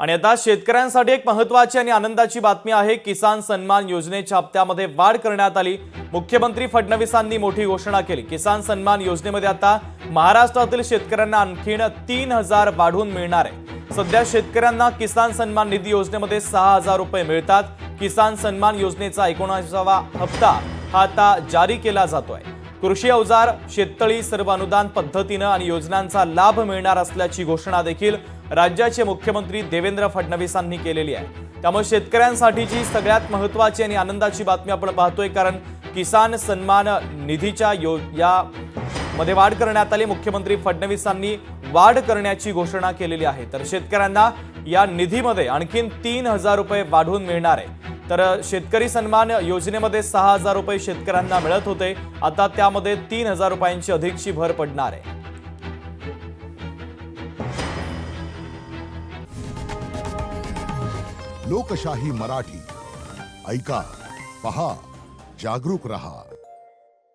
आणि आता शेतकऱ्यांसाठी एक महत्त्वाची आणि आनंदाची बातमी आहे। किसान सन्मान योजनेच्या हप्त्यामध्ये वाढ करण्यात आली। मुख्यमंत्री फडणवीसांनी मोठी घोषणा केली। किसान सन्मान योजनेमध्ये आता महाराष्ट्रातील शेतकऱ्यांना आणखीन 3000 वाढून मिळणार आहे। सध्या शेतकऱ्यांना किसान सन्मान निधी योजनेमध्ये 6000 रुपये मिळतात। किसान सन्मान योजनेचा 19वा हप्ता हा आता जारी केला जातोय। कृषी अवजार, शेततळी सर्व अनुदान पद्धतीने आणि योजनांचा लाभ मिळणार असल्याची घोषणा देखील राज्याचे मुख्यमंत्री देवेंद्र फडणवीसांनी केलेली आहे। त्यामुळे शेतकऱ्यांसाठीची सगळ्यात महत्त्वाची आणि आनंदाची बातमी आपण पाहतोय, कारण किसान सन्मान निधीच्या या मध्ये वाढ करण्यात आली। मुख्यमंत्री फडणवीसांनी वाढ करण्याची घोषणा केलेली आहे। तर शेतकऱ्यांना या निधीमध्ये आणखीन 3000 रुपये वाढून मिळणार आहे। तर शेतकरी सन्मान योजनेमध्ये 6000 रुपये शेतकऱ्यांना मिळत होते, आता त्यामध्ये 3000 रुपयांची अधिकची भर पडणार आहे। लोकशाही मराठी ऐका, पहा, जागरूक रहा।